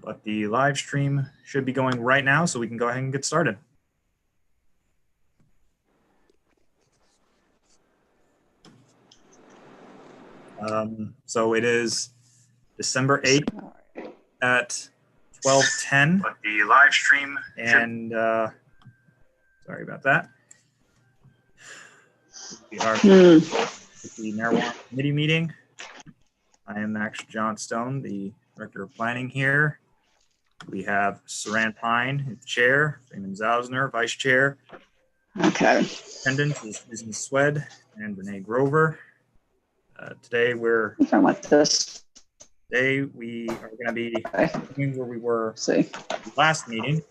but the live stream should be going right now, so we can go ahead and get started. So it is December 8th at 12:10. But the live stream and sorry about that. We are the marijuana committee meeting. I am Max Johnstone, the director of planning here. We have Saran Pine, chair, Raymond Zausner, vice chair. Okay. Attendant is Susan Swed and Renee Grover. Today we are going to be where we were last meeting,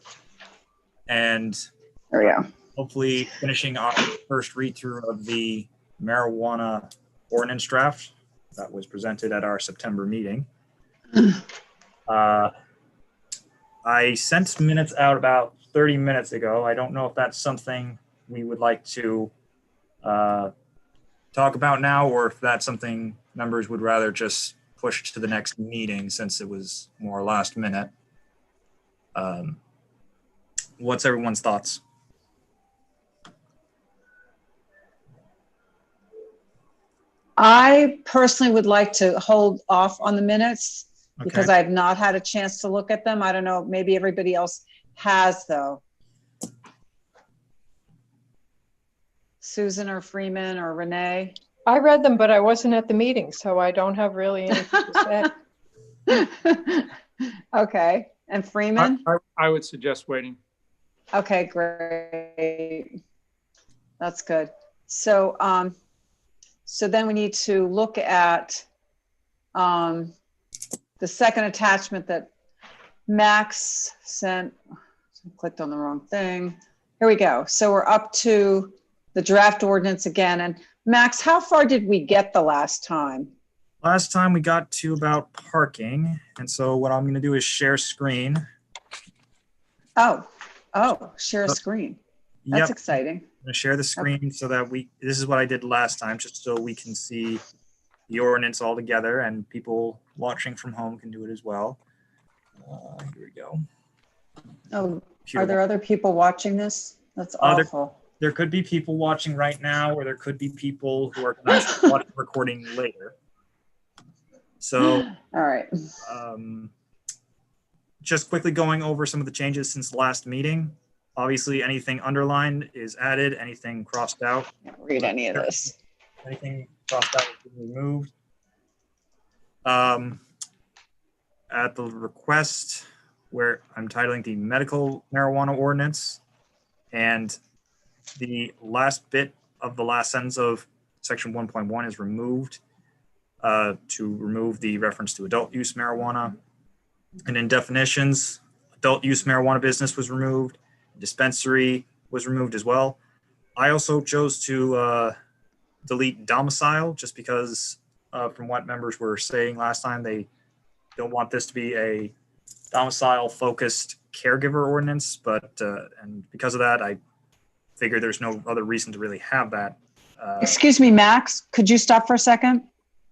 and there we go. Hopefully finishing our first read-through of the marijuana ordinance draft that was presented at our September meeting. I sent minutes out about 30 minutes ago. I don't know if that's something we would like to talk about now, or if that's something members would rather just push to the next meeting since it was more last minute. What's everyone's thoughts? I personally would like to hold off on the minutes because I have not had a chance to look at them. I don't know, maybe everybody else has though. Susan or Freeman or Renee? I read them, but I wasn't at the meeting, so I don't have really anything to say. Okay, and Freeman? I would suggest waiting. Okay, great. That's good. So, so then we need to look at the second attachment that Max sent. Clicked on the wrong thing. Here we go. So we're up to the draft ordinance again. And Max, how far did we get the last time? Last time we got to about parking. And so what I'm going to do is share screen. Oh, share a screen. That's exciting. I'm going to share the screen so that this is what I did last time, just so we can see the ordinance all together, and people watching from home can do it as well. Here we go. Oh, are there other people watching this? That's awful. There could be people watching right now, or there could be people who are going to watch the recording later. So, all right. Just quickly going over some of the changes since the last meeting. Obviously, anything underlined is added. Anything crossed out. Can't read any of this. Anything crossed out is removed. At the request, where I'm titling the medical marijuana ordinance, and the last bit of the last sentence of section 1.1 is removed to remove the reference to adult use marijuana. And in definitions, adult use marijuana business was removed. Dispensary was removed as well. I also chose to delete domicile just because from what members were saying last time, they don't want this to be a domicile focused caregiver ordinance, but and because of that, I figured there's no other reason to really have that. Excuse me, Max, could you stop for a second?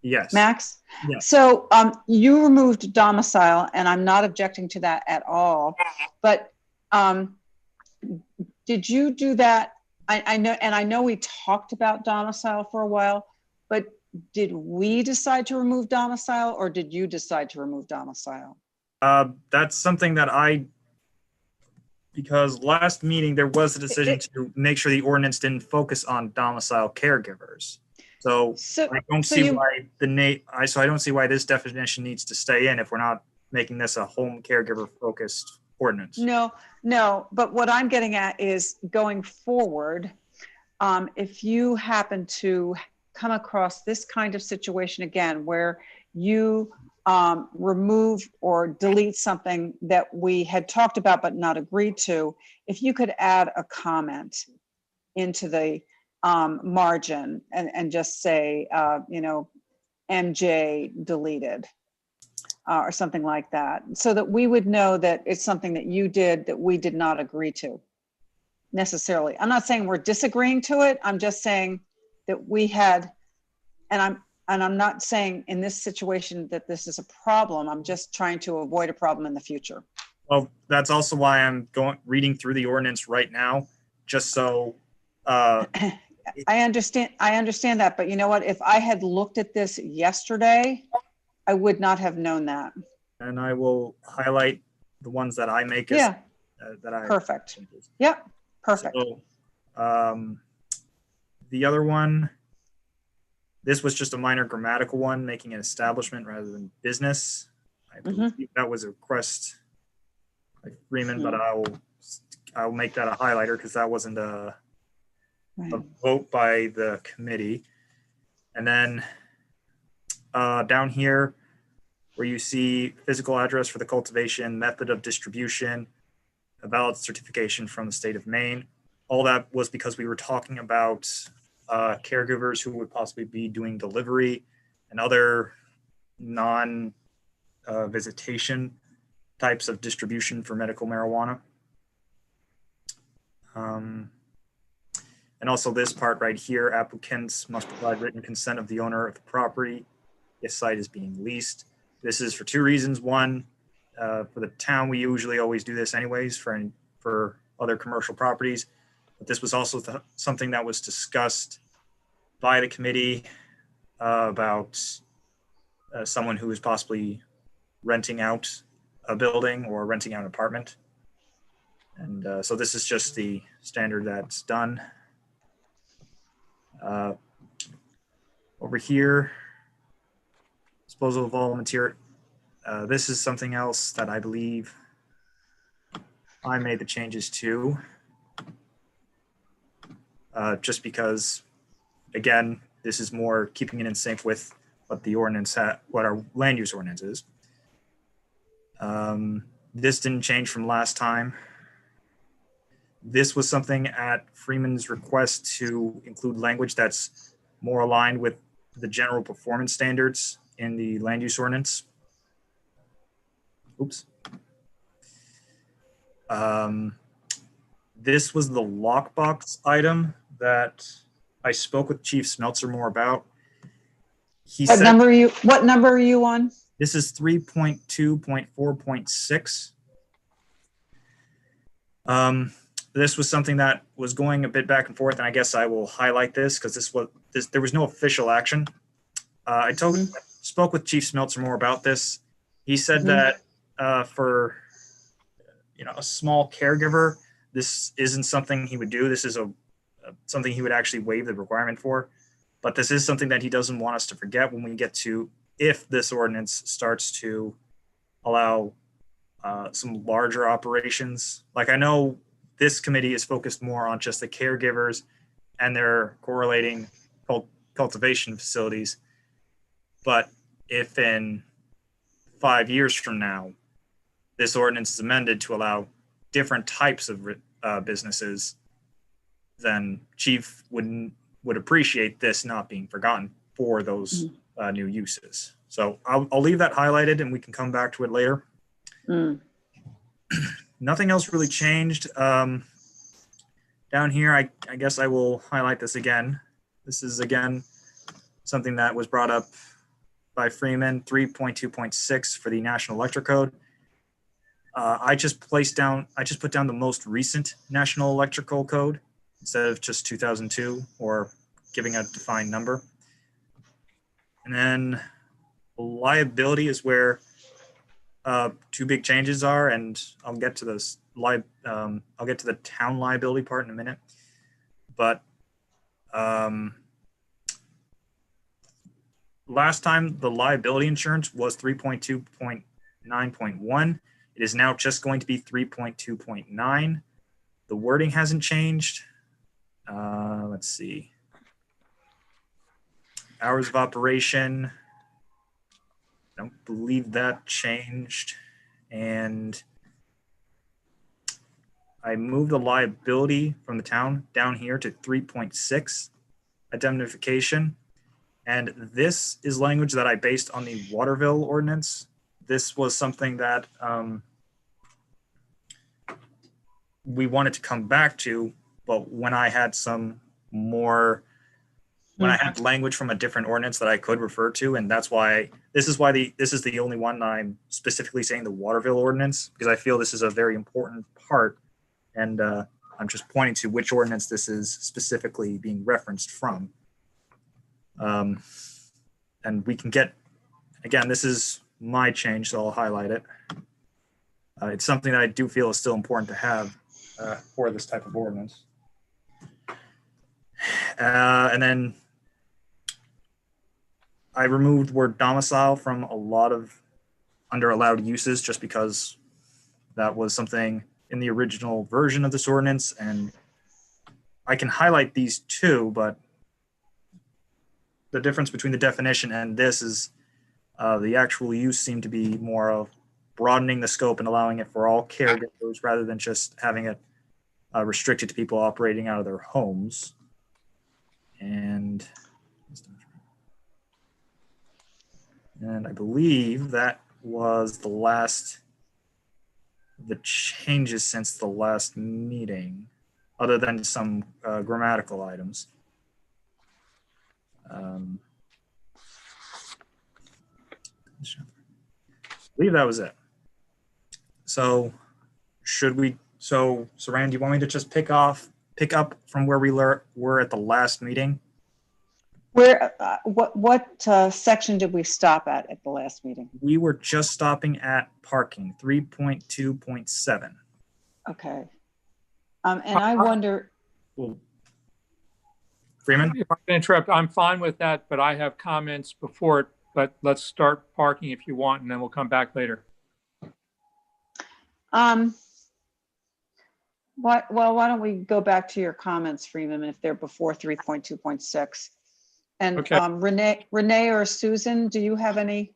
Yes. Max? Yes. So you removed domicile, and I'm not objecting to that at all, but did you do that? I know we talked about domicile for a while, but did we decide to remove domicile, or did you decide to remove domicile? That's something that because last meeting there was a decision to make sure the ordinance didn't focus on domicile caregivers. So I don't see why I don't see why this definition needs to stay in if we're not making this a home caregiver focused ordinance. No, but what I'm getting at is going forward, if you happen to come across this kind of situation again, where you remove or delete something that we had talked about but not agreed to, if you could add a comment into the margin and just say, MJ deleted. Or something like that, so that we would know that it's something that you did that we did not agree to necessarily. I'm not saying we're disagreeing to it. I'm just saying that we had, and and I'm not saying in this situation that this is a problem. I'm just trying to avoid a problem in the future. Well, that's also why I'm reading through the ordinance right now, just so. I understand that, but you know what? If I had looked at this yesterday, I would not have known that. And I will highlight the ones that I make. Yeah. That I. Perfect. Yep. Perfect. So, the other one, this was just a minor grammatical one, making an establishment rather than business. I believe that was a request by Freeman, but I'll make that a highlighter because that wasn't a vote by the committee. And then down here, where you see physical address for the cultivation, method of distribution, a valid certification from the state of Maine. All that was because we were talking about caregivers who would possibly be doing delivery and other non-visitation types of distribution for medical marijuana. And also this part right here, applicants must provide written consent of the owner of the property if site is being leased. This is for two reasons. One, for the town, we usually always do this anyways for other commercial properties. But this was also something that was discussed by the committee about someone who is possibly renting out a building or renting out an apartment. And so this is just the standard that's done. Over here, disposal of all material. This is something else that I believe I made the changes to. Just because, again, this is more keeping it in sync with what the ordinance what our land use ordinance is. This didn't change from last time. This was something at Freeman's request to include language that's more aligned with the general performance standards in the land use ordinance. Oops. This was the lockbox item that I spoke with Chief Smeltzer more about. What number are you on? This is 3.2.4.6. This was something that was going a bit back and forth, and I guess I will highlight this because there was no official action. I spoke with Chief Smeltzer more about this. He said that for a small caregiver, this isn't something he would do. This is something he would actually waive the requirement for. But this is something that he doesn't want us to forget when we get to, if this ordinance starts to allow some larger operations. Like, I know this committee is focused more on just the caregivers and their correlating cultivation facilities. But if in 5 years from now, this ordinance is amended to allow different types of businesses, then Chief would appreciate this not being forgotten for those new uses. So I'll leave that highlighted and we can come back to it later. Nothing else really changed. Down here, I guess I will highlight this again. This is, again, something that was brought up by Freeman, 3.2.6 for the National Electric Code. I just put down the most recent National Electrical Code instead of just 2002 or giving a defined number. And then liability is where two big changes are, and I'll get to those. I'll get to the town liability part in a minute. But last time the liability insurance was 3.2.9.1. It is now just going to be 3.2.9. The wording hasn't changed. Let's see. Hours of operation. I don't believe that changed. And I moved the liability from the town down here to 3.6, indemnification. And this is language that I based on the Waterville ordinance. This was something that we wanted to come back to, but when I had some more when I had language from a different ordinance that I could refer to, and that's why this is the only one that I'm specifically saying the Waterville ordinance, because I feel this is a very important part, and I'm just pointing to which ordinance this is specifically being referenced from. And we can get, again, this is my change, so I'll highlight it. It's something that I do feel is still important to have for this type of ordinance. And then I removed word domicile from a lot of under allowed uses just because that was something in the original version of this ordinance. And I can highlight these two, but the difference between the definition and this is the actual use seemed to be more of broadening the scope and allowing it for all caregivers rather than just having it restricted to people operating out of their homes. And I believe that was the changes since the last meeting, other than some grammatical items. I believe that was it. So Saran, do you want me to just pick up from where we were at the last meeting? Where, what section did we stop at the last meeting? We were just stopping at parking, 3.2.7. Okay. And I wonder. Well, Freeman? If I can interrupt, I'm fine with that, but I have comments before it, but let's start parking if you want, and then we'll come back later. Why don't we go back to your comments, Freeman, if they're before 3.2.6? And Okay. Renee or Susan, do you have any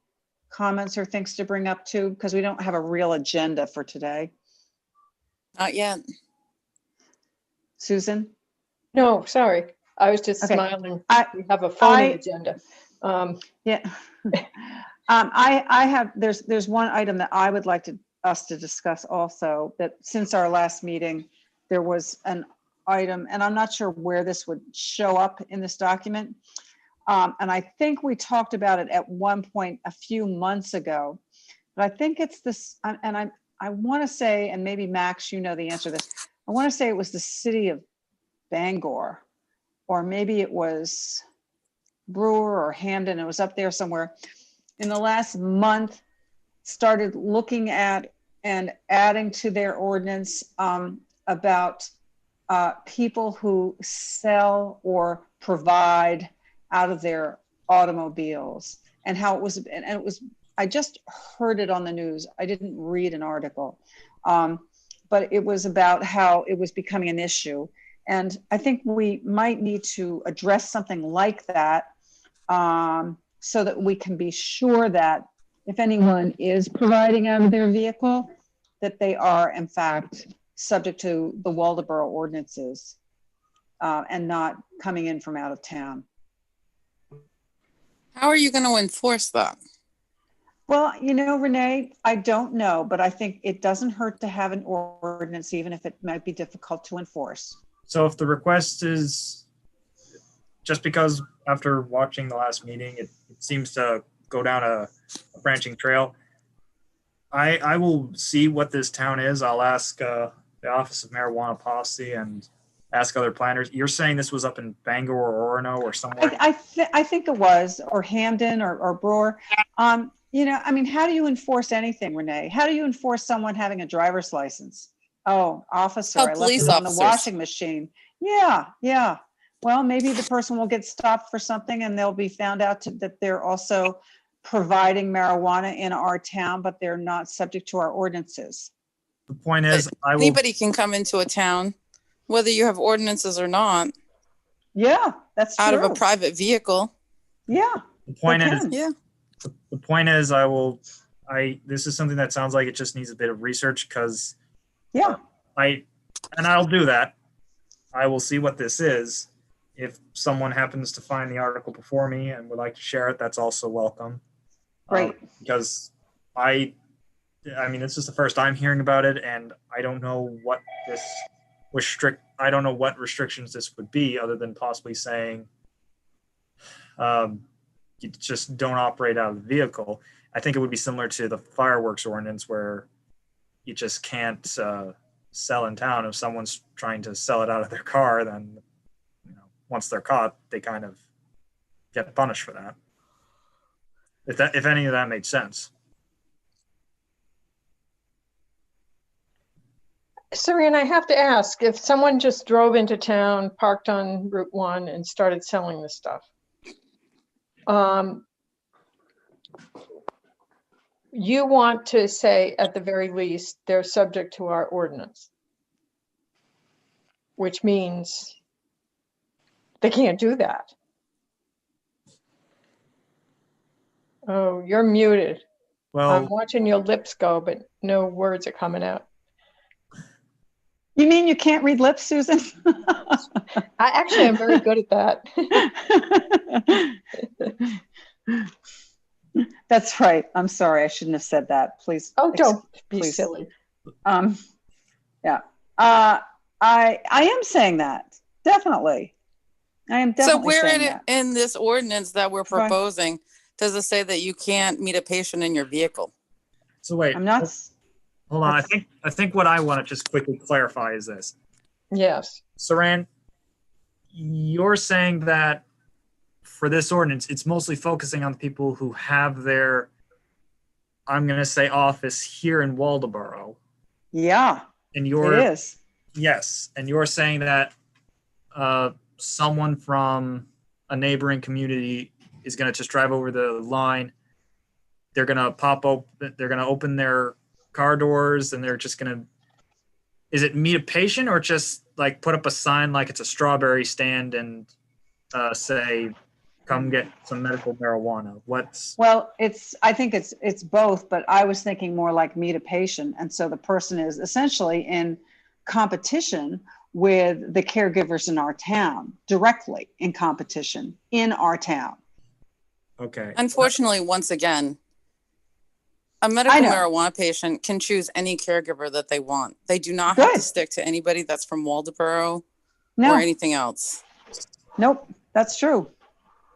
comments or things to bring up too? Because we don't have a real agenda for today. Not yet. Susan? No, sorry. I was just Okay. smiling. We have a I- phony agenda. Yeah. I have, there's one item that I would like us to discuss also, that since our last meeting, there was an item, and I'm not sure where this would show up in this document. And I think we talked about it at one point a few months ago, but I think it's this, and I want to say, and maybe Max, you know the answer to this. I want to say it was the city of Bangor, or maybe it was Brewer or Hamden. It was up there somewhere. In the last month, started looking at and adding to their ordinance about people who sell or provide out of their automobiles, and how it was, and it was, I just heard it on the news. I didn't read an article, but it was about how it was becoming an issue. And I think we might need to address something like that, so that we can be sure that if anyone is providing out of their vehicle, that they are in fact subject to the Waldeboro ordinances, and not coming in from out of town. How are you going to enforce that? Well, Renee, I don't know, but I think it doesn't hurt to have an ordinance, even if it might be difficult to enforce. So if the request is, just because after watching the last meeting, it seems to go down a branching trail, I will see what this town is. I'll ask the Office of Marijuana Policy and ask other planners. You're saying this was up in Bangor or Orono or somewhere? I think it was, or Hamden or Brewer. How do you enforce anything, Renee? How do you enforce someone having a driver's license? Oh, officer, I left police it on the officers. washing machine. Yeah. Well, maybe the person will get stopped for something and they'll be found out that they're also providing marijuana in our town, but they're not subject to our ordinances. The point is, Anybody can come into a town, whether you have ordinances or not, Yeah, that's true. out of a private vehicle. Yeah. the point they is, can. Yeah. the point is, this is something that sounds like it just needs a bit of research, because Yeah. I'll do that. I will see what this is. If someone happens to find the article before me and would like to share it, that's also welcome. Great. Because this is the first I'm hearing about it, and I don't know what I don't know what restrictions this would be, other than possibly saying you just don't operate out of the vehicle. I think it would be similar to the fireworks ordinance where you just can't sell in town. If someone's trying to sell it out of their car, then once they're caught, they kind of get punished for that. If any of that made sense. Serene, I have to ask, if someone just drove into town, parked on Route 1 and started selling this stuff, you want to say at the very least, they're subject to our ordinance, which means they can't do that. Oh, you're muted. Well, I'm watching your lips go, but no words are coming out. You mean you can't read lips, Susan? I'm very good at that. That's right. I'm sorry. I shouldn't have said that. Please. Oh, don't be please. silly. Yeah. I am saying that. Definitely. I am definitely So where saying that. in this ordinance that we're proposing, does it say that you can't meet a patient in your vehicle? so wait, I'm not. hold on. I think what I want to just quickly clarify is this. Yes. Saran, you're saying that for this ordinance, it's mostly focusing on the people who have their, I'm going to say, office here in Waldoboro. Yeah, And it is. Yes. And you're saying that someone from a neighboring community is going to just drive over the line. They're going to they're going to open their car doors and they're just going to, is it meet a patient or just like put up a sign like it's a strawberry stand and say, come get some medical marijuana? Well, I think it's both, but I was thinking more like meet a patient. And so the person is essentially in competition with the caregivers in our town, directly in competition in our town. Okay. Unfortunately, once again, a medical marijuana patient can choose any caregiver that they want. They do not have to stick to anybody that's from Waldoboro or anything else. Nope, that's true.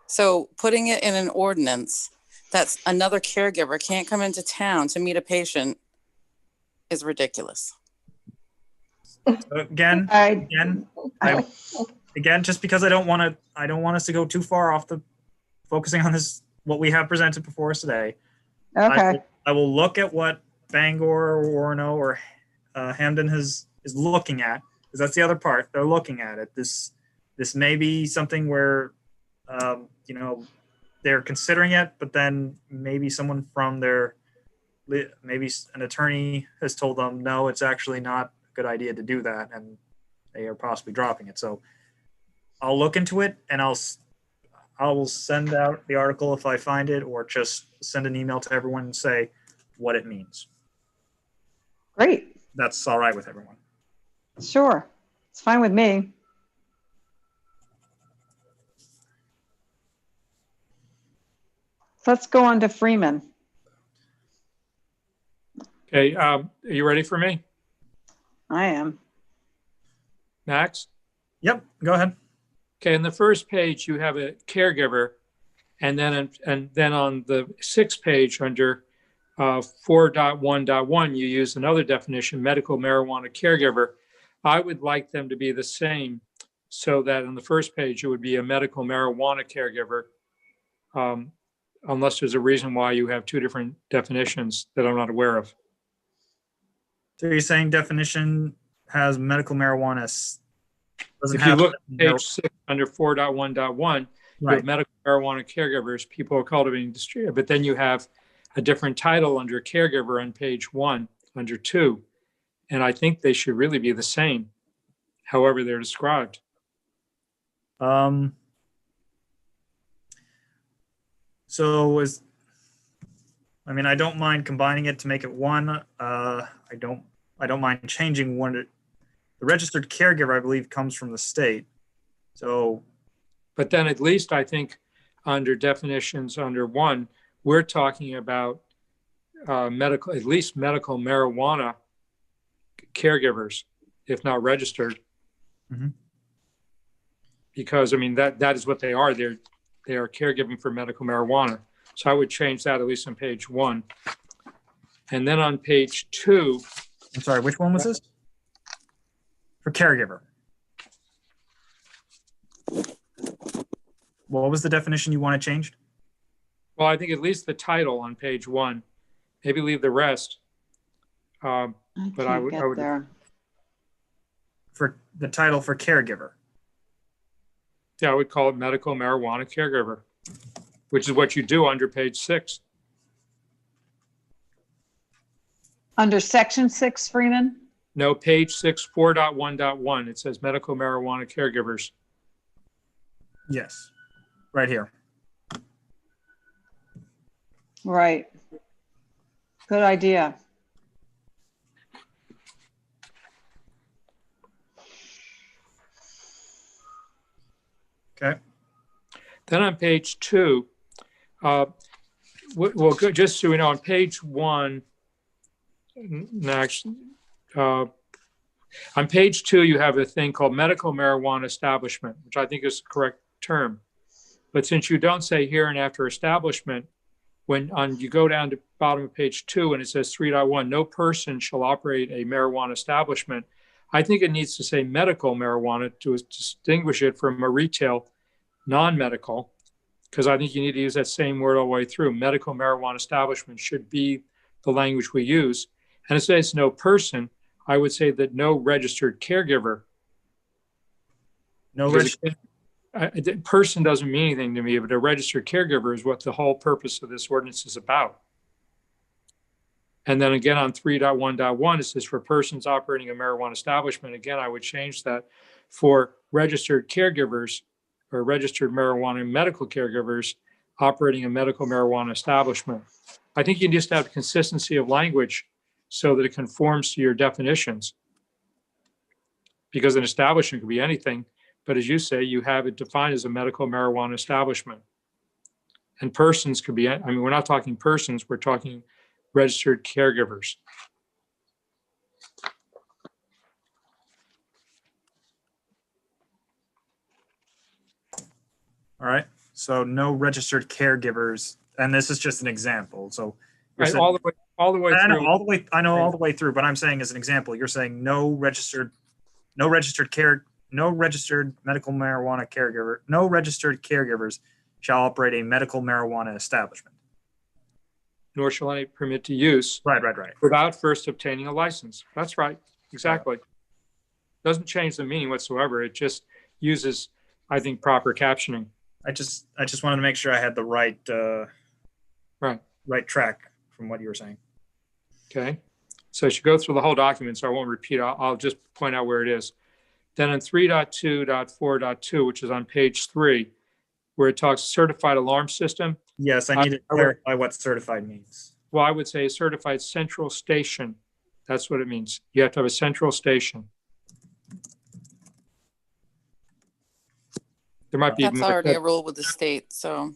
So putting it in an ordinance that's another caregiver can't come into town to meet a patient is ridiculous. Again, just because I don't want us to go too far off the focusing on this, what we have presented before us today. Okay. I will look at what Bangor or Orono or Hamden is looking at, because that's the other part. They're looking at it. This may be something where, they're considering it, but then maybe someone from maybe an attorney has told them, no, it's actually not a good idea to do that, and they are possibly dropping it. So I'll look into it, and I'll send out the article if I find it, or just send an email to everyone and say what it means. Great. That's all right with everyone. Sure. It's fine with me. Let's go on to Freeman. Okay, are you ready for me? I am. Max? Yep, go ahead. Okay, in the first page, you have a caregiver, and then on the 6th page under 4.1.1, you use another definition, medical marijuana caregiver. I would like them to be the same, so that on the first page, it would be a medical marijuana caregiver, unless there's a reason why you have two different definitions that I'm not aware of. So you're saying definition has medical marijuana. If you look at page 6 under 4.1.1, you have medical marijuana caregivers, people are cultivating distributed, but then you have a different title under caregiver on page 1 under 2. And I think they should really be the same, however they're described. I don't mind combining it to make it one. I don't mind changing one. The registered caregiver, I believe, comes from the state. So, but then at least I think under definitions under 1, we're talking about at least medical marijuana caregivers, if not registered. Mm-hmm. Because that is what they are. they are caregiving for medical marijuana. So I would change that at least on page 1. And then on page 2. I'm sorry, which one was this? For caregiver. What was the definition you want to change? Well, I think at least the title on page 1. Maybe leave the rest. But I would there. For the title for caregiver. Yeah, I would call it medical marijuana caregiver, which is what you do under page 6. Under section 6, Freeman? No, page 6, 4.1.1. It says medical marijuana caregivers. Yes, right here. Right. Good idea. Okay. Then on page 2, well, good, just so we know, on page 1, next, on page 2, you have a thing called medical marijuana establishment, which I think is the correct term. But since you don't say here and after establishment, when you go down to the bottom of page 2 and it says 3.1, no person shall operate a marijuana establishment, I think it needs to say medical marijuana to distinguish it from a retail non-medical, because I think you need to use that same word all the way through. Medical marijuana establishment should be the language we use. And it says no person, I would say that no registered caregiver. No registered. Person doesn't mean anything to me, but a registered caregiver is what the whole purpose of this ordinance is about. And then again on 3.1.1, it says for persons operating a marijuana establishment, again, I would change that for registered caregivers or registered marijuana medical caregivers operating a medical marijuana establishment. I think you just have consistency of language so that it conforms to your definitions. Because an establishment could be anything, but as you say, you have it defined as a medical marijuana establishment. And persons could be, I mean, we're not talking persons, we're talking registered caregivers. All right. So no registered caregivers, and this is just an example. So right, saying, all the way through. I know all the way through, but I'm saying as an example, you're saying no registered medical marijuana caregiver, no registered caregivers shall operate a medical marijuana establishment. Nor shall any permit to use. Right. Without first obtaining a license. That's right. Exactly. Doesn't change the meaning whatsoever. It just uses, I think, proper captioning. I just wanted to make sure I had the right track from what you were saying. Okay. So I should go through the whole document, so I won't repeat. I'll just point out where it is. Then in 3.2.4.2, which is on page 3, where it talks certified alarm system. Yes, I need to clarify what certified means. Well, I would say a certified central station. That's what it means. You have to have a central station. There might be. That's already a rule with the state, so.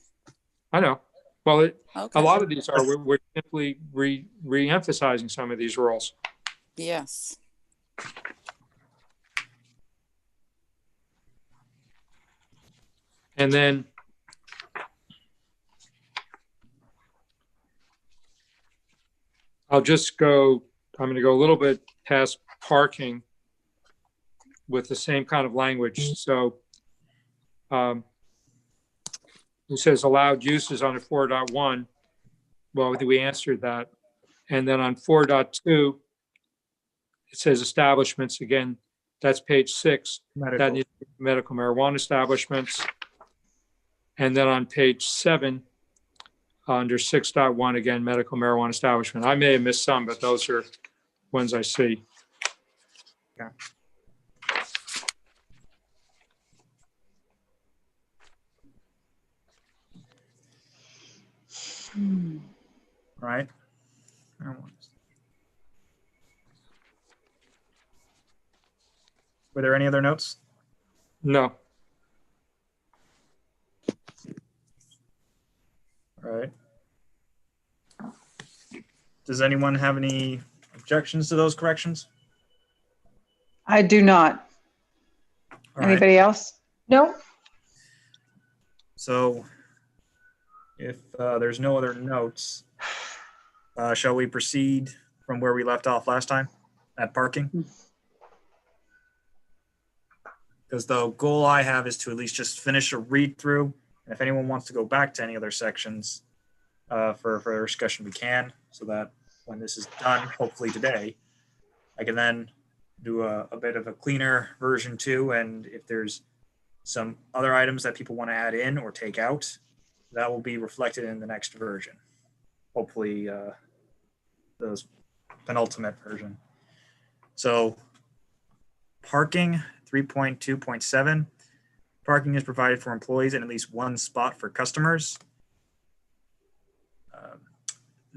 I know. Well, okay. A lot of these are, we're simply re-emphasizing some of these rules. Yes. And then I'm going to go a little bit past parking with the same kind of language. So it says allowed uses under 4.1. Well, we answered that. And then on 4.2, it says establishments. Again, that's page 6. That needs to be medical marijuana establishments. And then on page 7, under 6.1, again, medical marijuana establishment. I may have missed some, but those are ones I see. Yeah. Right. Were there any other notes? No. All right. Does anyone have any objections to those corrections? I do not. All Anybody else? No. So If there's no other notes, shall we proceed from where we left off last time at parking? Because the goal I have is to at least just finish a read through. And if anyone wants to go back to any other sections for further discussion, we can, so that when this is done, hopefully today, I can then do a bit of a cleaner version too. And if there's some other items that people want to add in or take out, that will be reflected in the next version. Hopefully the penultimate version. So parking 3.2.7, parking is provided for employees and at least one spot for customers.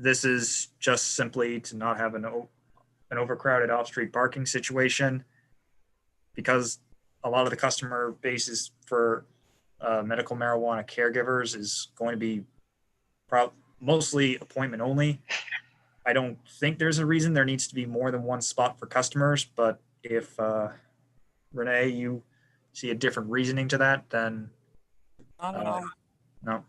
This is just simply to not have an overcrowded off-street parking situation, because a lot of the customer bases for medical marijuana caregivers is going to be mostly appointment only. I don't think there's a reason there needs to be more than one spot for customers, but if Renee, you see a different reasoning to that, then Not at all. No.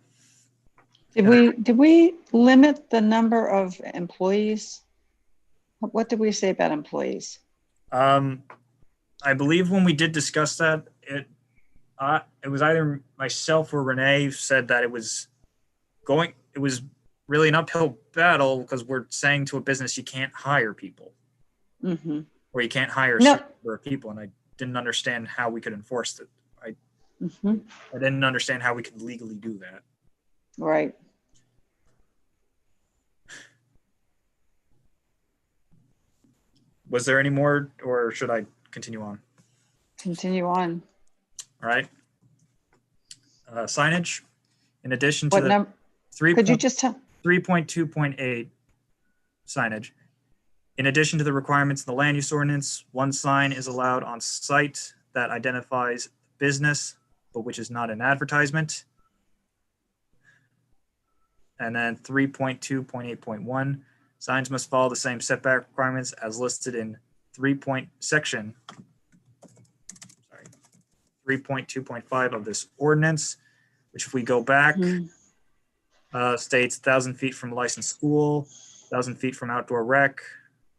Did we limit the number of employees? What did we say about employees? I believe when we did discuss that, it was either myself or Renee said that it was really an uphill battle, because we're saying to a business you can't hire people, or you can't hire a certain number of people, and I didn't understand how we could enforce it. I didn't understand how we could legally do that. Right. Was there any more, or should I continue on? Continue on. All right. Signage, in addition to the 3.2.8 signage, in addition to the requirements of the land use ordinance, one sign is allowed on site that identifies business, but which is not an advertisement. And then 3.2.8.1, signs must follow the same setback requirements as listed in 3.2.5 of this ordinance, which, if we go back, states 1,000 feet from a licensed school, 1,000 feet from outdoor rec,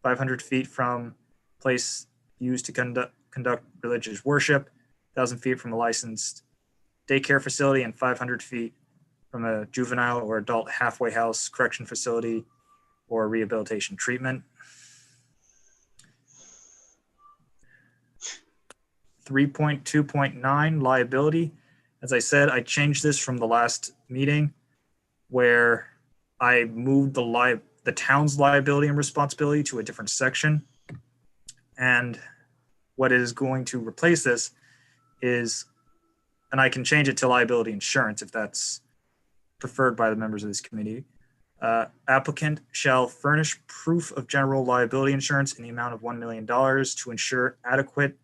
500 feet from place used to conduct religious worship, 1,000 feet from a licensed daycare facility, and 500 feet from a juvenile or adult halfway house, correction facility, or rehabilitation treatment. 3.2.9, liability. As I said, I changed this from the last meeting, where I moved the town's liability and responsibility to a different section. And what is going to replace this is, and I can change it to liability insurance if that's preferred by the members of this committee. Applicant shall furnish proof of general liability insurance in the amount of $1 million to ensure adequate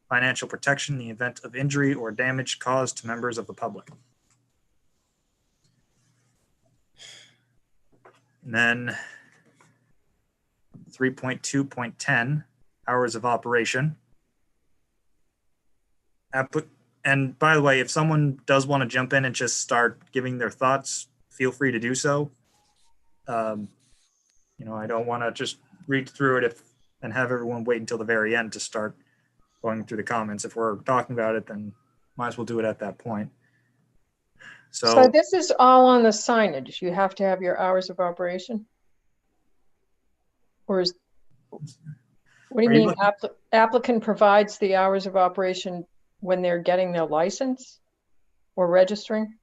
financial protection in the event of injury or damage caused to members of the public. And then 3.2.10, hours of operation. And by the way, if someone does want to jump in and just start giving their thoughts, feel free to do so. I don't want to just read through it and have everyone wait until the very end to start going through the comments. If we're talking about it, then might as well do it at that point. So this is all on the signage. You have to have your hours of operation? Or what do you mean applicant provides the hours of operation when they're getting their license or registering?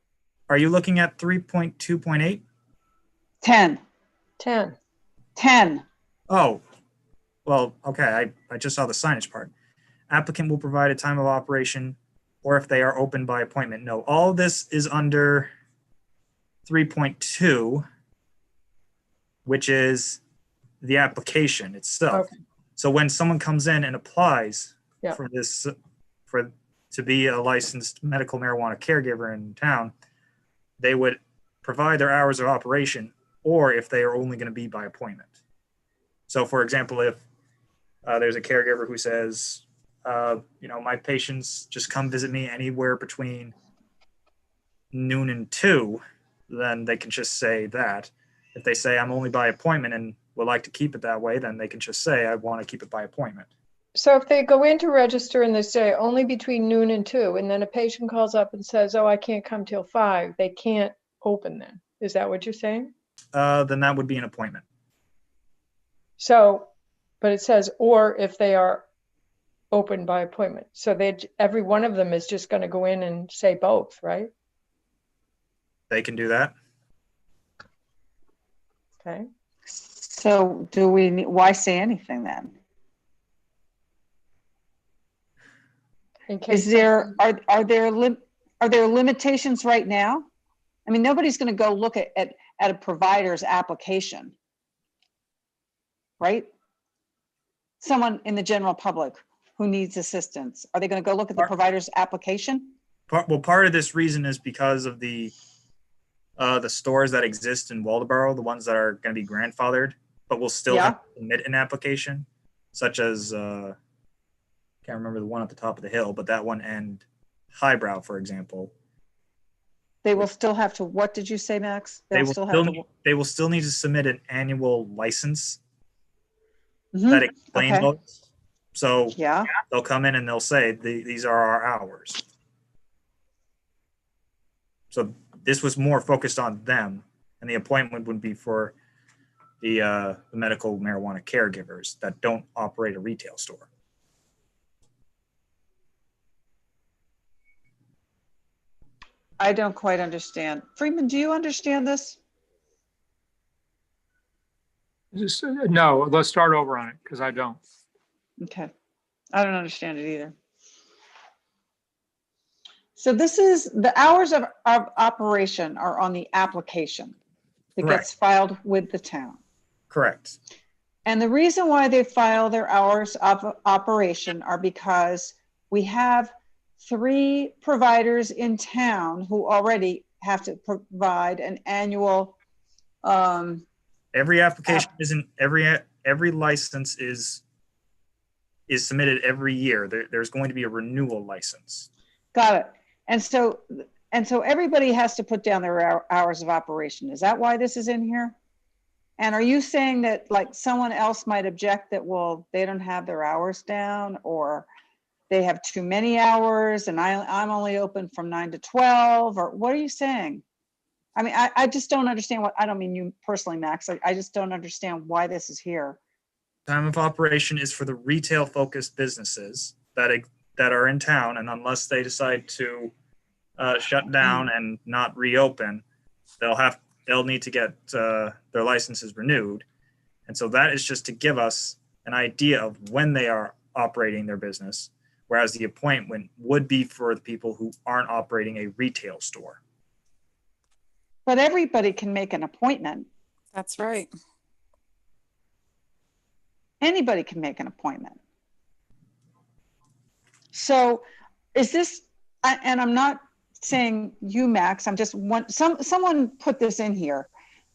Are you looking at 3.2.8? 10. Oh, well, okay. I just saw the signage part. Applicant will provide a time of operation, or if they are open by appointment. No, all of this is under 3.2, which is the application itself. Okay. So when someone comes in and applies for this, to be a licensed medical marijuana caregiver in town, they would provide their hours of operation, or if they are only going to be by appointment. So, for example, if there's a caregiver who says, my patients just come visit me anywhere between noon and 2, then they can just say that. If they say I'm only by appointment and would like to keep it that way, then they can just say I want to keep it by appointment. So if they go in to register and they say only between noon and 2, and then a patient calls up and says, oh, I can't come till 5, they can't open then. Is that what you're saying? Then that would be an appointment. So, but it says, or if they are open by appointment. So every one of them is just going to go in and say both, right? They can do that. Okay. So why say anything then? Is there, are there limitations right now? I mean, nobody's going to go look at a provider's application, right? Someone in the general public who needs assistance, are they going to go look at the provider's application? Well, part of this reason is because of the stores that exist in Waldoboro, the ones that are going to be grandfathered, but will still have to submit an application, such as, can't remember the one at the top of the hill, but that one and Highbrow, for example. They will still have to, what did you say, Max? They will still need to submit an annual license that explains all this. So they'll come in and they'll say, these are our hours. So this was more focused on them, and the appointment would be for the medical marijuana caregivers that don't operate a retail store. I don't quite understand. Freeman, do you understand this? No, let's start over on it because I don't. Okay. I don't understand it either. So this is the hours of operation are on the application that gets filed with the town. Correct. And the reason why they file their hours of operation are because we have 3 providers in town who already have to provide an annual. Every application isn't every license is submitted every year. There's going to be a renewal license. Got it. And so everybody has to put down their hours of operation. Is that why this is in here? And are you saying that like someone else might object that, well, they don't have their hours down, or they have too many hours and I'm only open from 9 to 12, or what are you saying? I mean, I just don't understand I don't mean you personally, Max. I just don't understand why this is here. Time of operation is for the retail focused businesses that are in town, and unless they decide to shut down and not reopen, they'll need to get their licenses renewed. And so that is just to give us an idea of when they are operating their business, whereas the appointment would be for the people who aren't operating a retail store. But everybody can make an appointment. That's right. Anybody can make an appointment. So is this, and I'm not saying you, Max, I'm just someone put this in here.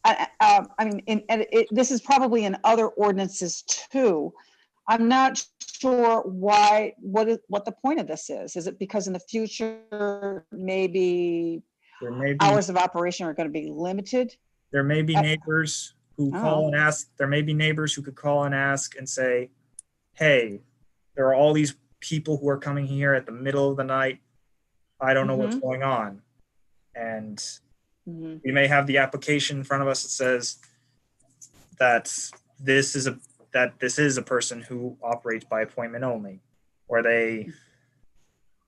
I mean, this is probably in other ordinances too. I'm not sure what the point of this is. Is it because in the future, maybe hours of operation are going to be limited? There may be neighbors who call and ask. There may be neighbors who could call and ask and say, hey, there are all these people who are coming here at the middle of the night. I don't know what's going on. And we may have the application in front of us that says that this is a person who operates by appointment only. Or I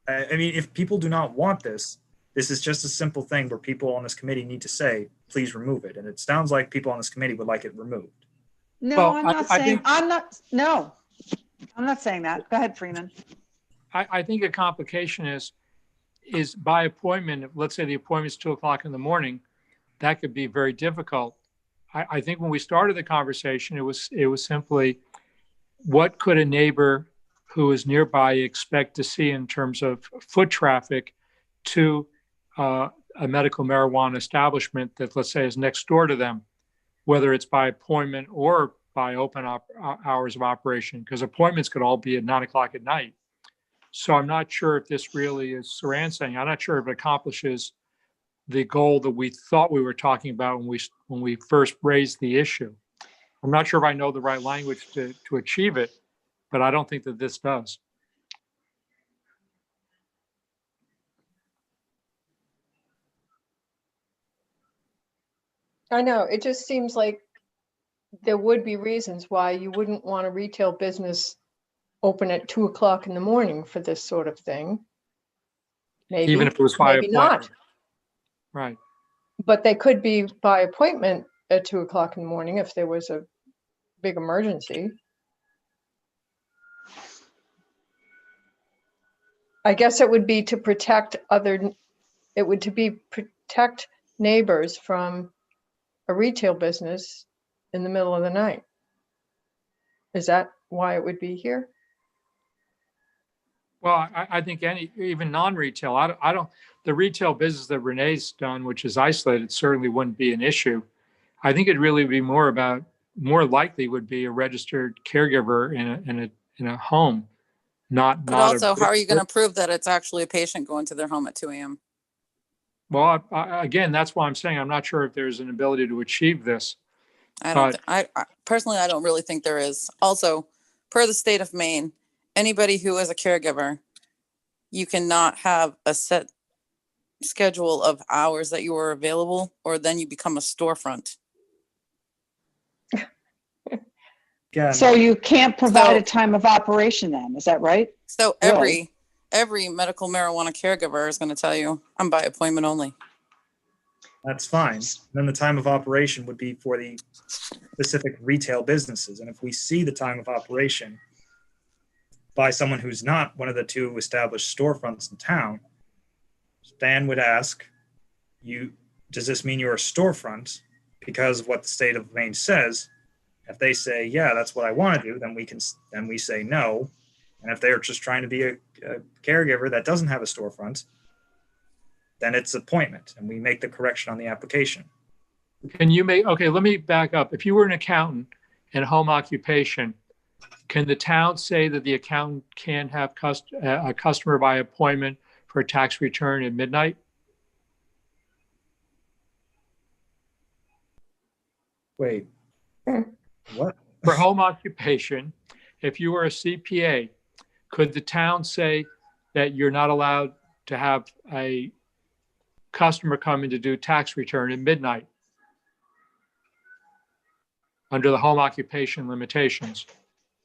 mean, if people do not want this is just a simple thing where people on this committee need to say, please remove it. And it sounds like people on this committee would like it removed. No, well, I'm not saying that. Go ahead, Freeman. I think a complication is by appointment. Let's say the appointment's 2:00 in the morning, that could be very difficult. I think when we started the conversation, it was simply, what could a neighbor who is nearby expect to see in terms of foot traffic to a medical marijuana establishment that, let's say, is next door to them, whether it's by appointment or by open hours of operation, because appointments could all be at 9:00 at night. So I'm not sure if this really is Saran saying, I'm not sure if it accomplishes the goal that we thought we were talking about when we first raised the issue. I'm not sure if I know the right language to achieve it, but I don't think that this does. I know, it just seems like there would be reasons why you wouldn't want a retail business open at 2 o'clock in the morning for this sort of thing. Maybe, even if it was by maybe appointment. not. Right. But they could be by appointment at 2 o'clock in the morning if there was a big emergency. I guess it would be to protect protect neighbors from a retail business in the middle of the night. Is that why it would be here? Well, I think even non-retail, I don't, the retail business that Renee's done, which is isolated, certainly wouldn't be an issue. I think it'd really be more likely would be a registered caregiver in a home, not. But also, how are you going to prove that it's actually a patient going to their home at 2 a.m.? Well, again, that's why I'm saying I'm not sure if there's an ability to achieve this. I personally, I don't really think there is. Also, per the state of Maine, anybody who is a caregiver, you cannot have a set schedule of hours that you are available, or then you become a storefront. Again, So you can't provide a time of operation then, is that right? So every medical marijuana caregiver is going to tell you, I'm by appointment only. that's fine. Then the time of operation would be for the specific retail businesses. And if we see the time of operation by someone who's not one of the two established storefronts in town, Stan would ask, does this mean you're a storefront? Because of what the state of Maine says. If they say, yeah, that's what I want to do, then we say no. And if they're just trying to be a caregiver that doesn't have a storefront, then it's appointment, and we make the correction on the application. Okay, let me back up. If you were an accountant in home occupation, can the town say that the accountant can have a customer by appointment for a tax return at midnight? Wait, what? For home occupation, if you were a CPA, could the town say that you're not allowed to have a customer come in to do tax return at midnight under the home occupation limitations,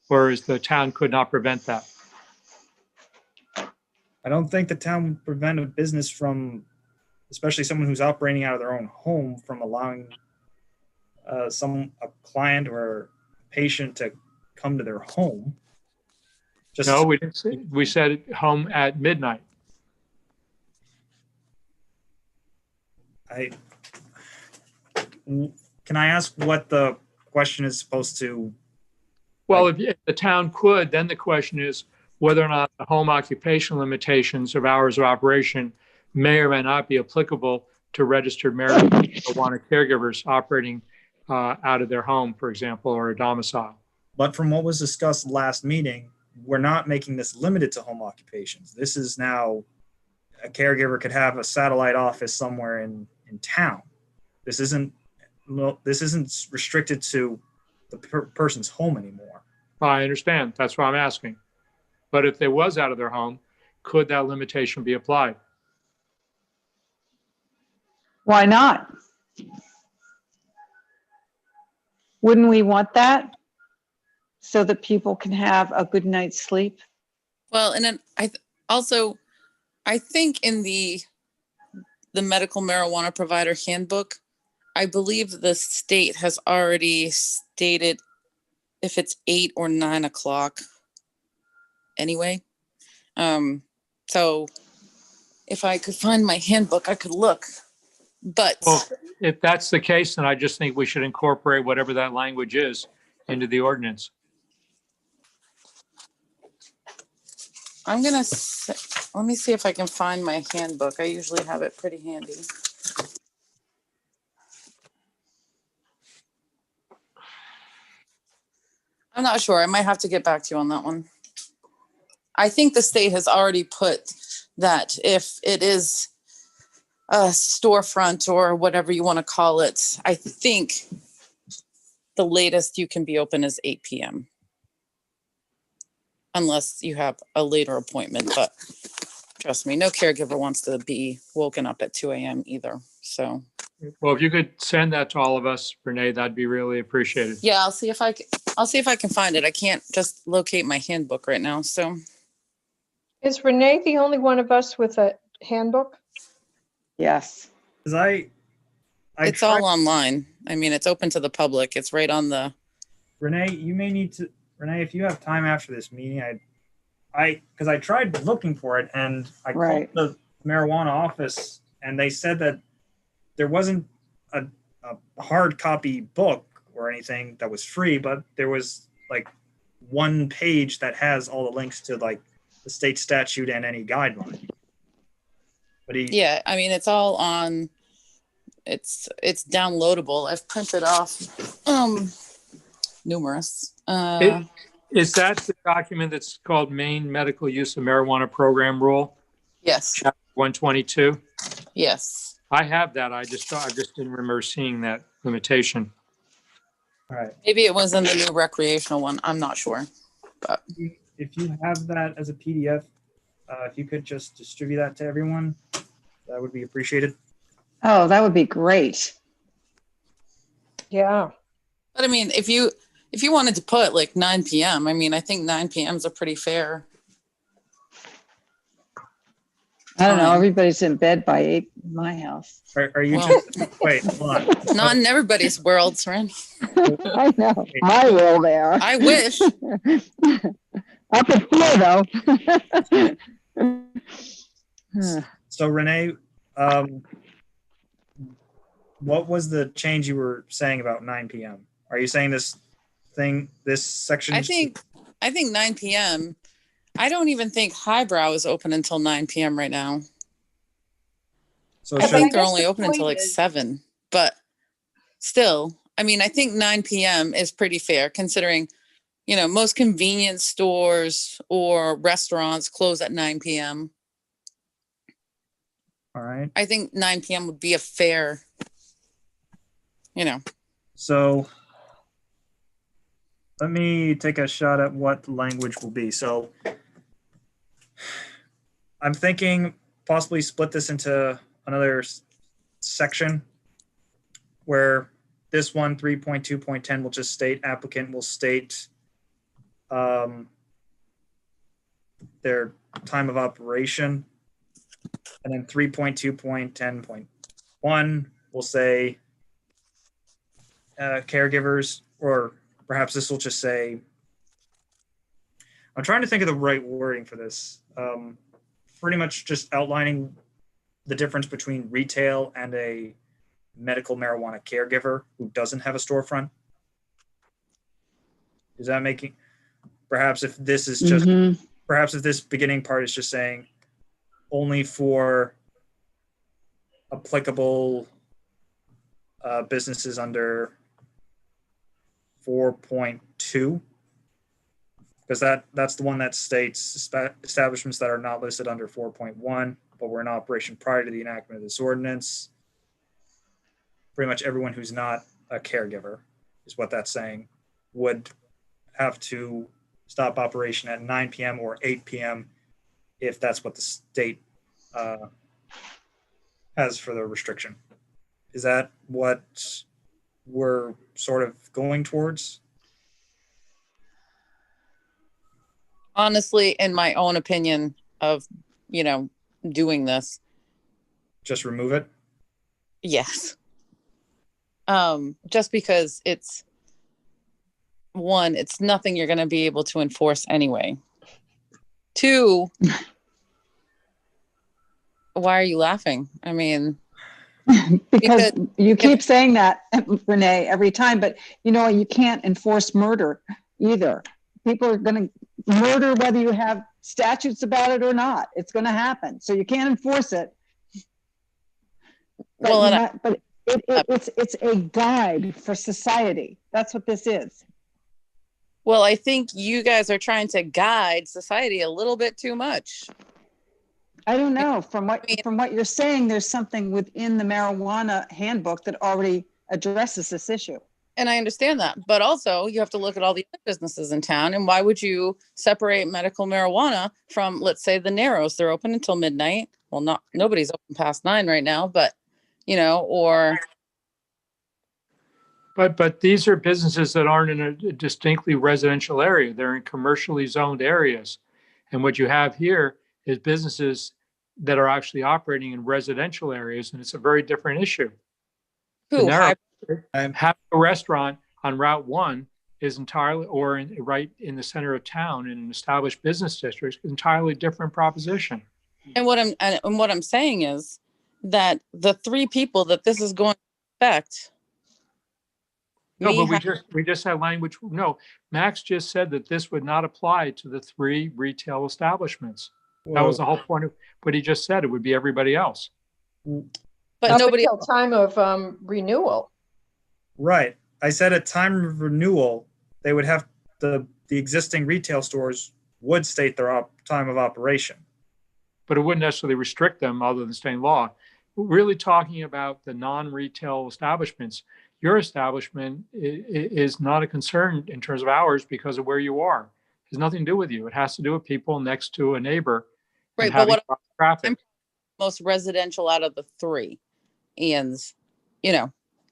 whereas the town could not prevent that? I don't think the town would prevent a business from, especially someone who's operating out of their own home, from allowing a client or patient to come to their home. No, we didn't say. We said home at midnight. Can I ask what the question is supposed to? Well, if the town could, then the question is whether or not the home occupation limitations of hours of operation may or may not be applicable to registered marijuana caregivers operating out of their home, for example, or a domicile. But from what was discussed last meeting, we're not making this limited to home occupations. This is now a caregiver could have a satellite office somewhere in town. This isn't restricted to the person's home anymore. I understand. That's what I'm asking. But if they was out of their home, could that limitation be applied? Why not? Wouldn't we want that so that people can have a good night's sleep? Well, and then I think in the medical marijuana provider handbook, I believe the state has already stated if it's 8 or 9 o'clock anyway. So if I could find my handbook, I could look. But well, if that's the case, then I just think we should incorporate whatever that language is into the ordinance. let me see if I can find my handbook. I usually have it pretty handy. I'm not sure. I might have to get back to you on that one. I think the state has already put that if it is storefront or whatever you want to call it. I think the latest you can be open is 8 p.m. unless you have a later appointment. But trust me, no caregiver wants to be woken up at 2 a.m. either. So, well, if you could send that to all of us, Renee, that'd be really appreciated. yeah, I'll see if I can find it. I can't just locate my handbook right now. So, Is Renee the only one of us with a handbook? Yes. Because it's all online. I mean, it's open to the public. It's right on the. Renee, you may need to. Renee, if you have time after this meeting, because I tried looking for it and I called the marijuana office and they said that there wasn't a hard copy book or anything that was free, but there was like one page that has all the links to like the state statute and any guideline. But yeah, I mean, it's all on. It's downloadable. I've printed off numerous. Is that the document that's called Maine Medical Use of Marijuana Program Rule? Yes. Chapter 122? Yes. I have that. I just didn't remember seeing that limitation. all right. Maybe it was in the new recreational one. I'm not sure. But If you have that as a PDF, if you could just distribute that to everyone, that would be appreciated. Oh, that would be great. Yeah. But I mean, if you wanted to put like 9 p.m., I mean, I think 9 p.m. is a pretty fair. I don't know. Everybody's in bed by 8 in my house. Are you Well, just wait? Hold on. Not in everybody's world, Ren. I know. My will there. I wish. Up at 4 though. So Renee, what was the change you were saying about 9 p.m.? Are you saying this section? I think 9 p.m. I don't even think Highbrow is open until 9 p.m. right now. So I think they're guess only the open until point like is- 7. But still, I mean, I think 9 p.m. is pretty fair considering, most convenience stores or restaurants close at 9 p.m. all right. I think 9 p.m. would be a fair, So let me take a shot at what the language will be. So I'm thinking possibly split this into another section where this one 3.2.10 will just state applicant will state their time of operation. And then 3.2.10.1 will say caregivers, or perhaps this will just say, I'm trying to think of the right wording for this. Pretty much just outlining the difference between retail and a medical marijuana caregiver who doesn't have a storefront. Is that making, perhaps if this is just, perhaps if this beginning part is just saying only for applicable businesses under 4.2, because that's the one that states establishments that are not listed under 4.1 but were in operation prior to the enactment of this ordinance. Pretty much everyone who's not a caregiver is what that's saying would have to stop operation at 9 p.m. or 8 p.m. if that's what the state has for the restriction. Is that what we're sort of going towards? Honestly, in my own opinion of, doing this. Just remove it? Yes. Just because it's nothing you're going to be able to enforce anyway. 2, why are you laughing? I mean, because you keep saying that, Renee, every time, but you can't enforce murder either. People are going to murder whether you have statutes about it or not. It's going to happen. So you can't enforce it. But it's a guide for society. That's what this is. Well, I think you guys are trying to guide society a little bit too much. I don't know. From what you're saying, there's something within the marijuana handbook that already addresses this issue. And I understand that, but also you have to look at all the other businesses in town. And why would you separate medical marijuana from, let's say, the Narrows? They're open until midnight. Well, nobody's open past 9 right now, but or. But these are businesses that aren't in a distinctly residential area. They're in commercially zoned areas. And what you have here is businesses that are actually operating in residential areas, and it's a very different issue. Who? Having a restaurant on Route 1 is entirely, or right in the center of town in an established business district, entirely different proposition. And what I'm saying is that the 3 people that this is going to affect. No, but we just had language. No, Max just said that this would not apply to the 3 retail establishments. Whoa. That was the whole point of what he just said. It would be everybody else. But nobody until time of renewal. Right. I said at time of renewal, they would have the existing retail stores would state their time of operation. But it wouldn't necessarily restrict them other than state law. We're really talking about the non-retail establishments. Your establishment is not a concern in terms of hours because of where you are. It has nothing to do with you. It has to do with people next to a neighbor. Right, but what I'm most residential out of the 3, and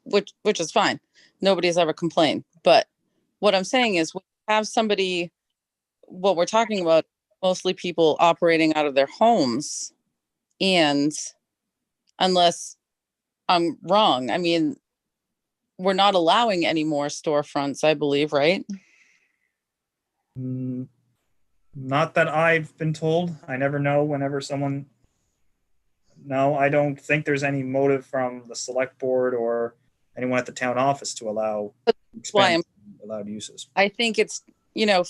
which is fine. Nobody's ever complained. But what I'm saying is, when you have somebody, what we're talking about, mostly people operating out of their homes, and unless I'm wrong, I mean, we're not allowing any more storefronts, I believe, right? Not that I've been told. I never know whenever someone. No, I don't think there's any motive from the select board or anyone at the town office to allow allowed uses. I think it's,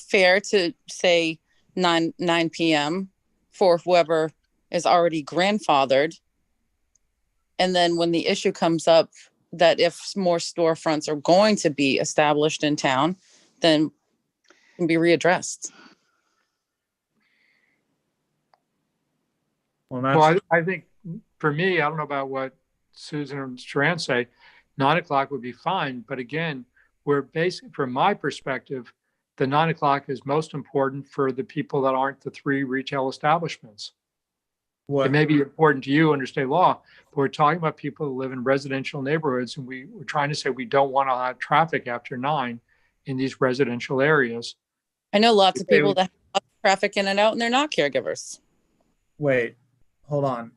fair to say 9 p.m. for whoever is already grandfathered. And then when the issue comes up that if more storefronts are going to be established in town, then it can be readdressed. Well, I think for me, I don't know about what Susan or Sharon say, 9 o'clock would be fine. But again, we're basically, from my perspective, the 9 o'clock is most important for the people that aren't the 3 retail establishments. It may be important to you under state law, but we're talking about people who live in residential neighborhoods, and we're trying to say we don't want to have traffic after 9 in these residential areas. I know lots of people that have lots of traffic in and out, and they're not caregivers. Wait, hold on.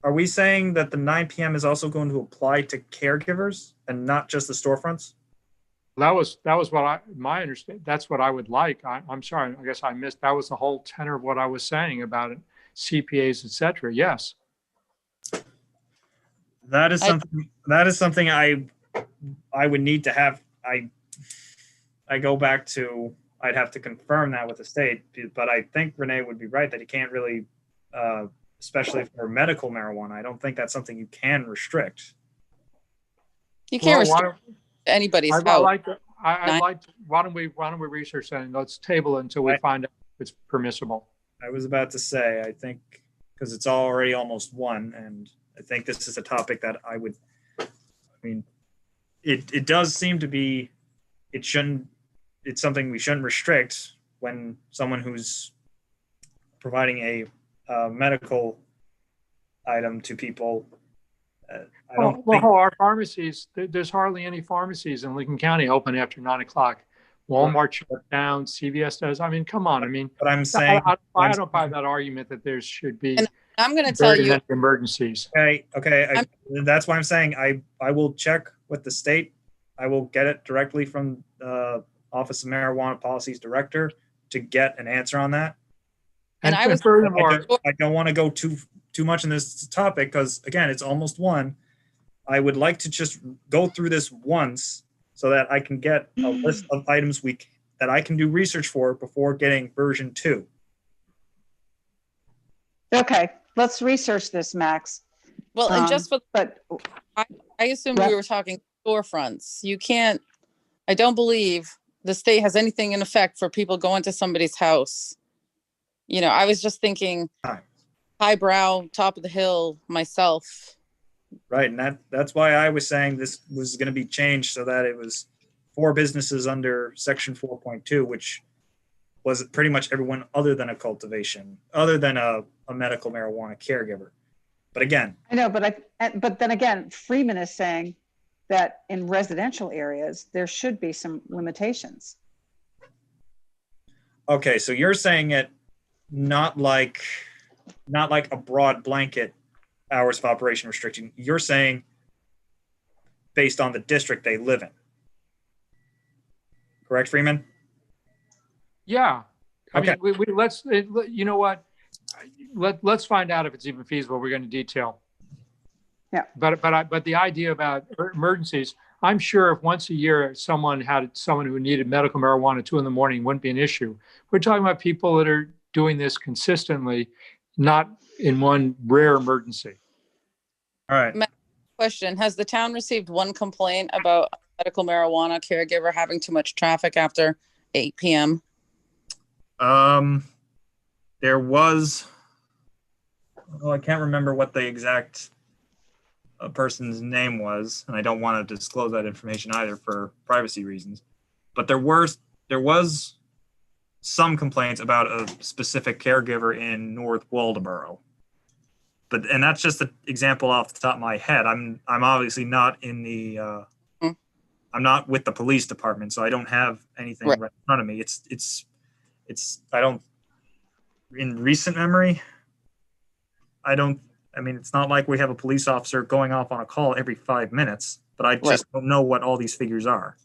Are we saying that the 9 p.m. is also going to apply to caregivers and not just the storefronts? That was what my understanding. That's what I would like. I'm sorry. I guess I missed. That was the whole tenor of what I was saying about it. CPAs, etc. Yes. That is something I would need to have. I go back to, I'd have to confirm that with the state, but I think Renee would be right that you can't really, especially for medical marijuana, I don't think that's something you can restrict. You can't restrict anybody's house. Why don't we research that and let's table it until we find out if it's permissible. I was about to say, I think, because it's already almost 1, and I think this is a topic that it does seem to be, it's something we shouldn't restrict when someone who's providing a medical item to people. Our pharmacies, there's hardly any pharmacies in Lincoln County open after 9 o'clock. Walmart shut down, CVS does. I mean, come on. I mean, but I'm saying I don't buy that argument that there should be. And I'm going to tell you emergencies. Okay. That's why I'm saying I will check with the state. I will get it directly from the Office of Marijuana Policies Director to get an answer on that. And I don't want to go too much in this topic because again, it's almost 1. I would like to just go through this once so that I can get a list of items that I can do research for before getting version 2. Okay, let's research this, Max. Well, and I assumed we were talking storefronts. You can't, I don't believe the state has anything in effect for people going to somebody's house I was just thinking Right. highbrow, top of the hill myself. Right, and that's why I was saying this was going to be changed so that it was for businesses under section 4.2, which was pretty much everyone other than a cultivation, other than a medical marijuana caregiver. But again, I know, but then again, Freeman is saying that in residential areas, there should be some limitations. okay, so you're saying it not like a broad blanket hours of operation restriction. You're saying based on the district they live in. Correct, Freeman? Yeah. I Okay. mean, you know what? Let's find out if it's even feasible. We're going to detail. Yeah. But the idea about emergencies, I'm sure if once a year someone who needed medical marijuana at 2 a.m, wouldn't be an issue. We're talking about people that are doing this consistently, not in one rare emergency. All right. Question: has the town received one complaint about a medical marijuana caregiver having too much traffic after 8 p.m.? There was, I can't remember what the exact person's name was, and I don't want to disclose that information either for privacy reasons. But there was some complaints about a specific caregiver in North Waldoboro. And that's just an example off the top of my head. I'm obviously not in the I'm not with the police department, so I don't have anything right in front of me. It's I don't, in recent memory, it's not like we have a police officer going off on a call every 5 minutes, but I just don't know what all these figures are.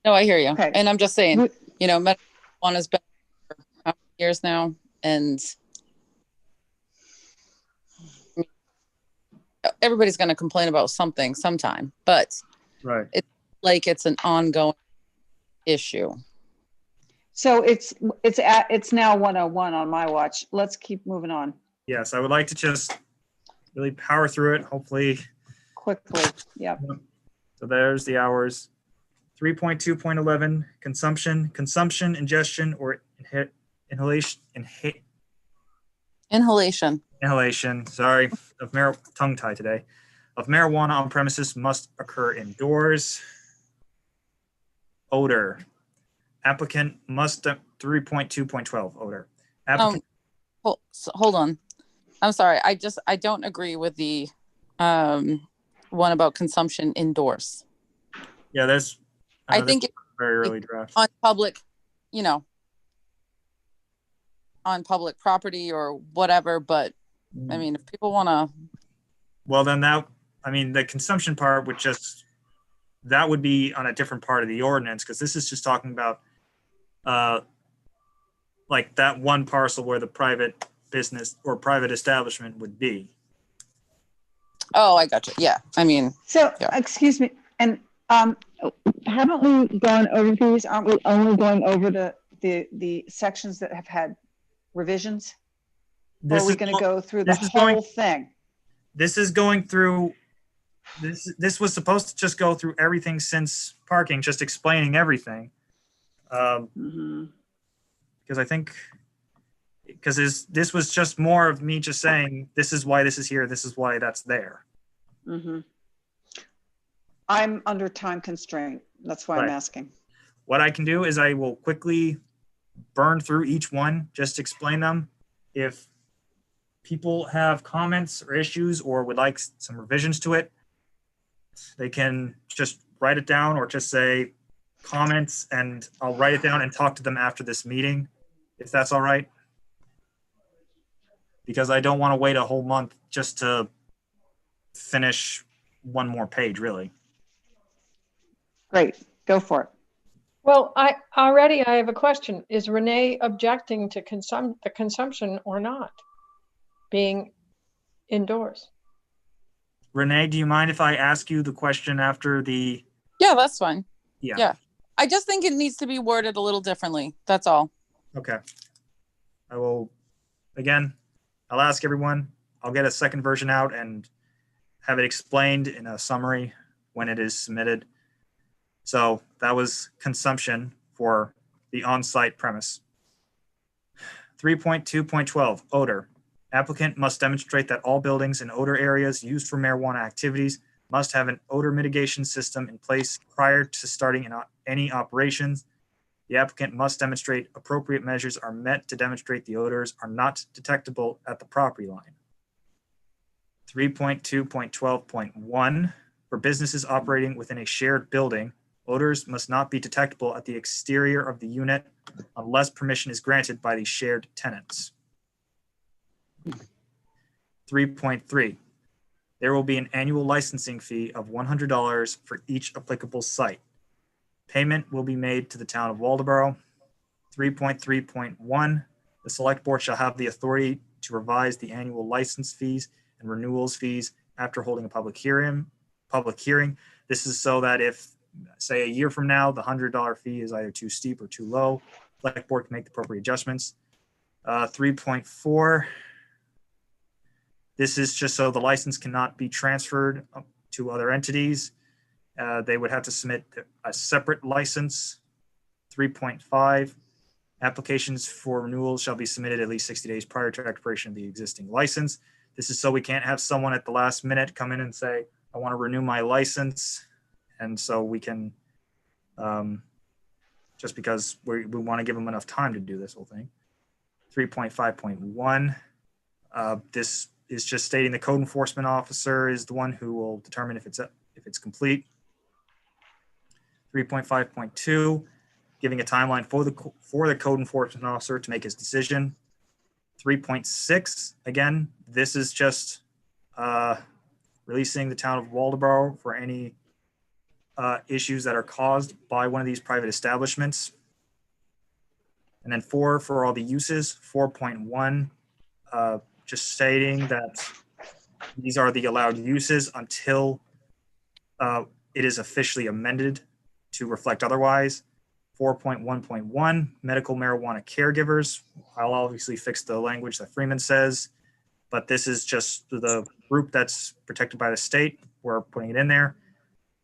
No, I hear you. Okay. And I'm just saying, medical marijuana has been for how many years now? And everybody's going to complain about something sometime, but it's like it's an ongoing issue. So it's now 101 on my watch. Let's keep moving on. Yes, I would like to just really power through it, hopefully. Quickly, yep. So there's the hours. 3.2.11, consumption, ingestion, or inhalation, sorry, tongue tie today, of marijuana on premises must occur indoors. Odor. Applicant must, 3.2.12, odor. Applicant. Hold on. I'm sorry. I don't agree with the one about consumption indoors. Yeah, I think it's very early draft. On public, on public property or whatever, but I mean, if people want to. Well, then the consumption part would be on a different part of the ordinance, because this is just talking about like that one parcel where the private business or private establishment would be. Oh, I got you. Yeah. I mean. So, excuse me. And haven't we gone over these? Aren't we only going over the sections that have had revisions? Or are we going to go through the whole thing? This is going through, this was supposed to just go through everything since parking, just explaining everything. Because I think, this was just more of me just saying, this is why this is here, this is why that's there. I'm under time constraint. That's why I'm asking. What I can do is I will quickly burn through each one, just explain them. If people have comments or issues or would like some revisions to it, they can just write it down or just say comments, and I'll write it down and talk to them after this meeting, if that's all right. Because I don't want to wait a whole month just to finish one more page, really. Great, go for it. Well, I have a question. Is Renee objecting to the consumption or not being indoors? Renee, do you mind if I ask you the question after the? Yeah, that's fine. Yeah. I just think it needs to be worded a little differently. That's all. Okay. I will, again, I'll ask everyone. I'll get a second version out and have it explained in a summary when it is submitted. So that was consumption for the on-site premise. 3.2.12 odor. Applicant must demonstrate that all buildings and odor areas used for marijuana activities must have an odor mitigation system in place prior to starting any operations. The applicant must demonstrate appropriate measures are met to demonstrate the odors are not detectable at the property line. 3.2.12.1 for businesses operating within a shared building, odors must not be detectable at the exterior of the unit unless permission is granted by the shared tenants. 3.3, there will be an annual licensing fee of $100 for each applicable site. Payment will be made to the town of Waldoboro. 3.3.1, the select board shall have the authority to revise the annual license fees and renewals fees after holding a public hearing. This is so that if, say, a year from now, the $100 fee is either too steep or too low, the select board can make the appropriate adjustments. 3.4, this is just so the license cannot be transferred to other entities. They would have to submit a separate license. 3.5, applications for renewal shall be submitted at least 60 days prior to expiration of the existing license. This is so we can't have someone at the last minute come in and say, I want to renew my license. And so we can, just because we want to give them enough time to do this whole thing. 3.5.1, this is just stating the code enforcement officer is the one who will determine if it's complete. 3.5.2, giving a timeline for the code enforcement officer to make his decision. 3.6, again, this is just releasing the town of Waldoboro for any issues that are caused by one of these private establishments. And then 4 for all the uses. 4.1, just stating that these are the allowed uses until it is officially amended to reflect otherwise. 4.1.1, medical marijuana caregivers. I'll obviously fix the language that Freeman says, but this is just the group that's protected by the state. We're putting it in there.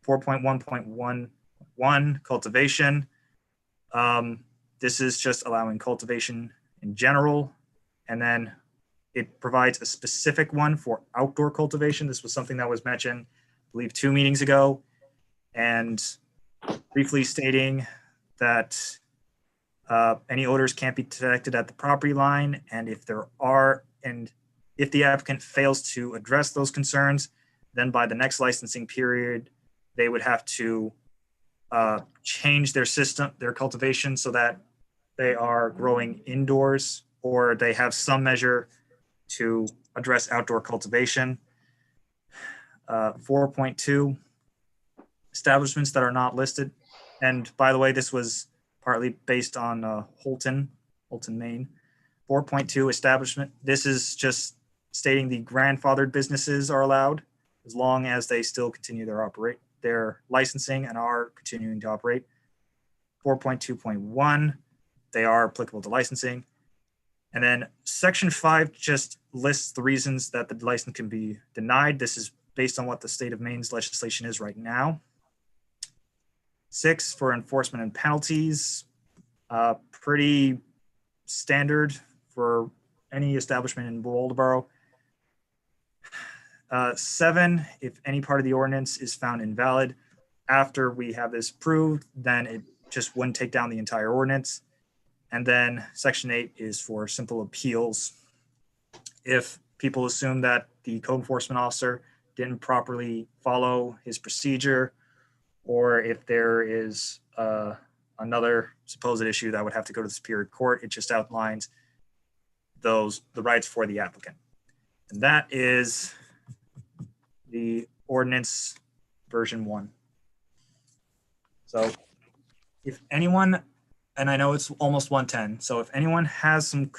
4.1.11, cultivation. This is just allowing cultivation in general. And then it provides a specific one for outdoor cultivation. This was something that was mentioned, I believe, 2 meetings ago. And briefly stating that any odors can't be detected at the property line. And if there are, and if the applicant fails to address those concerns, then by the next licensing period, they would have to change their system, their cultivation, so that they are growing indoors, or they have some measure to address outdoor cultivation. 4.2, establishments that are not listed. And by the way, this was partly based on Holton, Maine. 4.2, establishment. This is just stating the grandfathered businesses are allowed as long as they still continue their licensing and are continuing to operate. 4.2.1, they are applicable to licensing. And then section 5 just lists the reasons that the license can be denied. This is based on what the state of Maine's legislation is right now. 6, for enforcement and penalties, pretty standard for any establishment in Waldoboro. 7, if any part of the ordinance is found invalid after we have this approved, then it just wouldn't take down the entire ordinance. And then section 8 is for simple appeals. If people assume that the code enforcement officer didn't properly follow his procedure, or if there is another supposed issue that would have to go to the Superior Court, it just outlines the rights for the applicant. And that is the ordinance version 1. So if anyone, and I know it's almost 1:10, so if anyone has some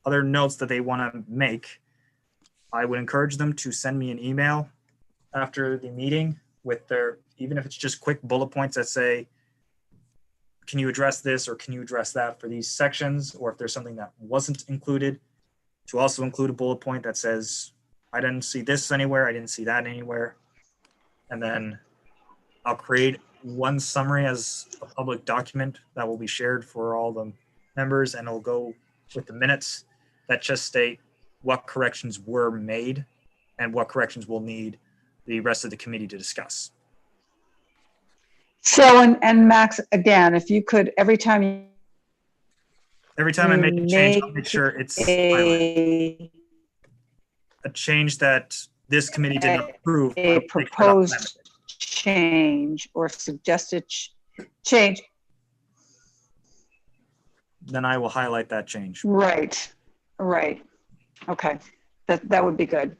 other notes that they want to make, I would encourage them to send me an email after the meeting with their, even if it's just quick bullet points that say, can you address this or can you address that for these sections? Or if there's something that wasn't included, to also include a bullet point that says, I didn't see this anywhere, I didn't see that anywhere. And then I'll create one summary as a public document that will be shared for all the members, and it'll go with the minutes that just state what corrections were made and what corrections we'll need the rest of the committee to discuss. So, and Max, again, if you could, every time I make a change, I'll make sure it's highlighted. A change that this committee did not approve. A proposed change or suggested change. Then I will highlight that change. Right. Okay, that would be good.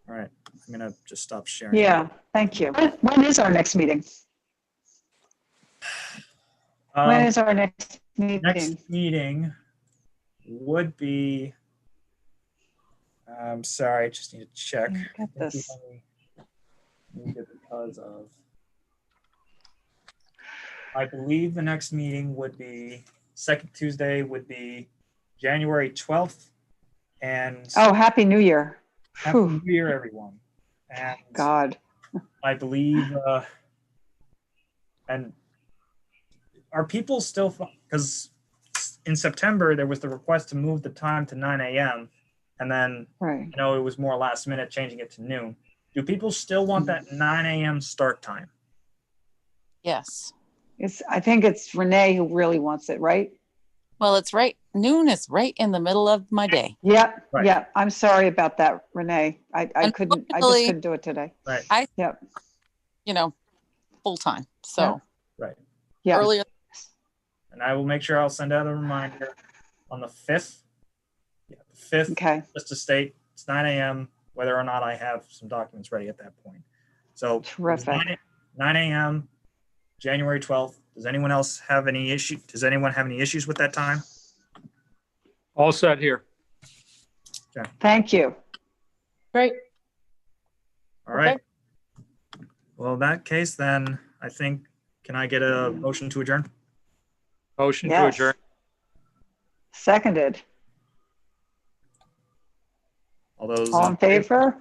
All right, I'm gonna just stop sharing. Yeah, thank you. When is our next meeting? When is our next meeting? Next meeting would be, I'm sorry, I just need to check. Get this. Because of, I believe the next meeting would be, second Tuesday would be January 12th. And Oh, Happy New Year. Happy New Year, everyone. And God. I believe, and are people still, because in September, there was the request to move the time to 9 a.m. And then, Right. you know, it was more last minute changing it to noon. Do people still want that 9 a.m. start time? Yes. I think it's Renee who really wants it, right? Well, it's right. Noon is right in the middle of my day. Yeah, Right. yeah. I'm sorry about that, Renee. I just couldn't do it today. Right. Yep. You know, full time. So Right. Yeah. earlier. And I will make sure I'll send out a reminder on the 5th. Yeah, the 5th, Okay. just to state it's 9 a.m., whether or not I have some documents ready at that point. So Terrific. 9 a.m., January 12th. Does anyone else have any issue? Does anyone have any issues with that time? All set here. Thank you. Great. All right. Well, in that case, then I think, can I get a motion to adjourn? Motion to Yes. adjourn. Seconded. All those All in favor?